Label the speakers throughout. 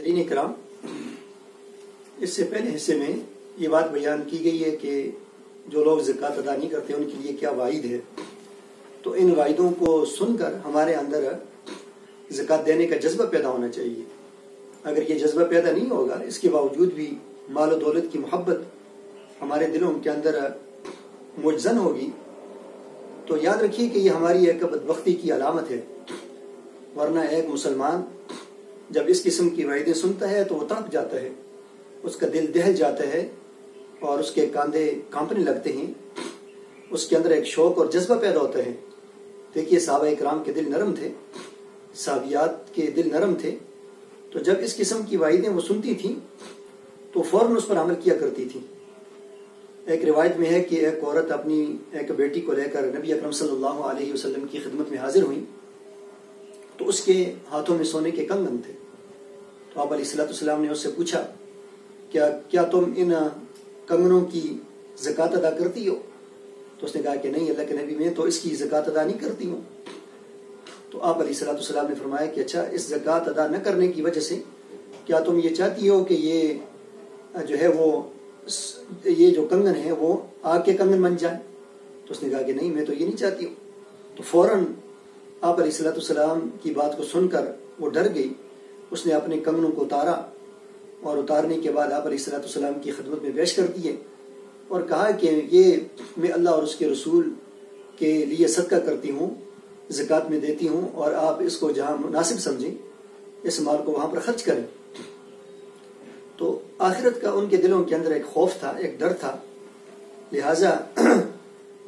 Speaker 1: नाज़रीन इकराम, इससे पहले हिस्से में ये बात बयान की गई है कि जो लोग ज़कात अदा नहीं करते उनके लिए क्या वाइद है। तो इन वाइदों को सुनकर हमारे अंदर ज़कात देने का जज्बा पैदा होना चाहिए। अगर ये जज्बा पैदा नहीं होगा, इसके बावजूद भी माल और दौलत की मोहब्बत हमारे दिलों के अंदर मुजज़न होगी, तो याद रखिए कि ये हमारी एक बदबख्ती की अलामत है। वरना एक मुसलमान जब इस किस्म की वाइदें सुनता है तो वो तड़प जाता है, उसका दिल दहल जाता है और उसके कांधे कांपने लगते हैं, उसके अंदर एक शौक और जज्बा पैदा होता है। देखिए, सहाबा इकराम के दिल नरम थे, सहाबियात के दिल नरम थे, तो जब इस किस्म की वाइदें वो सुनती थीं तो फौरन उस पर अमल किया करती थी। एक रिवायत में है कि एक औरत अपनी एक बेटी को लेकर नबी अकरम सल्लल्लाहु अलैहि वसल्लम की खिदमत में हाजिर हुई, तो उसके हाथों में सोने के कंगन थे। तो आप अलैहिस्सलाम ने उससे पूछा, क्या तुम इन कंगनों की ज़कात अदा करती हो? तो उसने कहा कि नहीं अल्लाह के नबी, मैं तो इसकी ज़कात अदा नहीं करती हूँ। तो आप अलैहिस्सलाम ने फरमाया कि अच्छा, इस ज़कात अदा न करने की वजह से क्या तुम ये चाहती हो कि ये जो है ये जो कंगन है वो आग के कंगन बन जाए? तो उसने कहा कि नहीं, मैं तो ये नहीं चाहती हूँ। तो फौरन आप अलैहिस्सलाम की बात को सुनकर वो डर गई, उसने अपने कंगनों को उतारा और उतारने के बाद आप अलैहिस्सलाम की खिदमत में पेश कर दिए और कहा कि ये मैं अल्लाह और उसके रसूल के लिए सदका करती हूँ, ज़कात में देती हूँ, और आप इसको जहाँ मुनासिब समझें इस माल को वहाँ पर खर्च करें। तो आखिरत का उनके दिलों के अंदर एक खौफ था, एक डर था। लिहाजा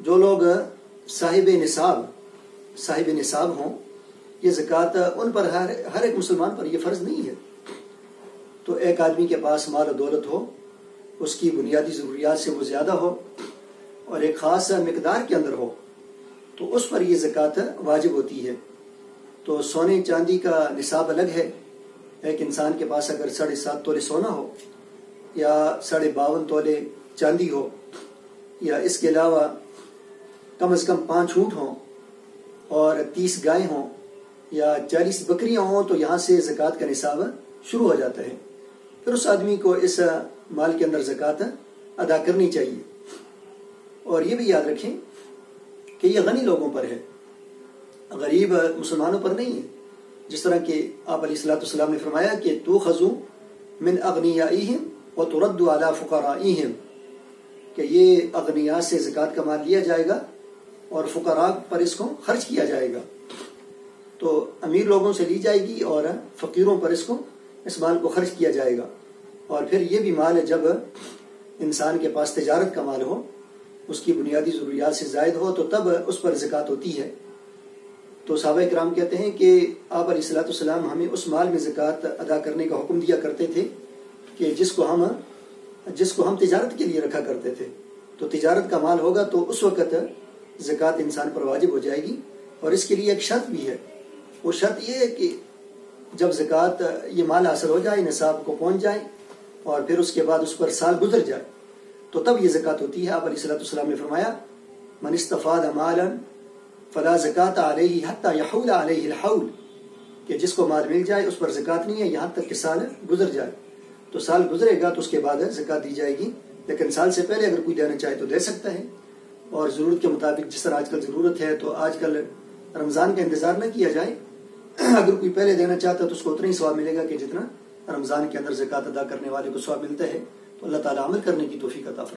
Speaker 1: जो लोग साहिब निसाब हों, ये ज़कात उन पर हर एक मुसलमान पर यह फ़र्ज़ नहीं है। तो एक आदमी के पास माल और दौलत हो, उसकी बुनियादी ज़रूरियात से वो ज़्यादा हो और एक ख़ास मिकदार के अंदर हो, तो उस पर यह ज़कात वाजिब होती है। तो सोने चांदी का निसाब अलग है। एक इंसान के पास अगर 7.5 तोले सोना हो या 52.5 तोले चांदी हो या इसके अलावा कम से कम 5 ऊँट हों और 30 गायें हों या 40 बकरियां हों, तो यहाँ से ज़कात का निसाब शुरू हो जाता है। फिर उस आदमी को इस माल के अंदर ज़कात अदा करनी चाहिए। और ये भी याद रखें कि ये गनी लोगों पर है, गरीब मुसलमानों पर नहीं है। जिस तरह कि आप अलैहिस्सलाम ने फरमाया कि तुख़ज़ु मिन अग़नियाइहिम व तुरद्दु अला फ़ुक़राइहिम, कि ये अग़निया से ज़कात का माल लिया जाएगा और फ़ुक़रा पर इसको खर्च किया जाएगा। तो अमीर लोगों से ली जाएगी और फ़कीरों पर इस माल को खर्च किया जाएगा। और फिर ये भी माल जब इंसान के पास तिजारत का माल हो, उसकी बुनियादी ज़रूरियात से ज़ायद हो, तो तब उस पर ज़कात होती है। तो सहाबा इकराम कहते हैं कि आप अलैहिस्सलाम हमें उस माल में ज़कात अदा करने का हुक्म दिया करते थे कि जिसको हम तिजारत के लिए रखा करते थे। तो तिजारत का माल होगा तो उस वक़्त ज़कात इंसान पर वाजिब हो जाएगी। और इसके लिए एक शर्त भी है। वो शर्त ये है कि जब ज़कात ये माल हासिल हो जाए, निसाब को पहुँच जाए और फिर उसके बाद उस पर साल गुजर जाए, तो तब ये ज़कात होती है। आप अलैहिस्सलाम ने फरमाया, मन इस्तफ़ाद मालन फला ज़कात अलैहि हत्ता यहूल अलैहिल हौल, कि जिसको माल मिल जाए उस पर ज़कात नहीं है यहाँ तक कि साल गुजर जाए। तो साल गुजरेगा तो उसके बाद ज़कात दी जाएगी, लेकिन साल से पहले अगर कोई देना चाहे तो दे सकता है। और ज़रूरत के मुताबिक, जिस तरह आजकल ज़रूरत है, तो आजकल रमज़ान का इंतज़ार न किया जाए। अगर कोई पहले देना चाहता है तो उसको उतना ही सवाब मिलेगा कि जितना रमज़ान के अंदर ज़कात अदा करने वाले को सवाब मिलता है। तो अल्लाह ताला अमल करने की तौफीक अता फरमाए।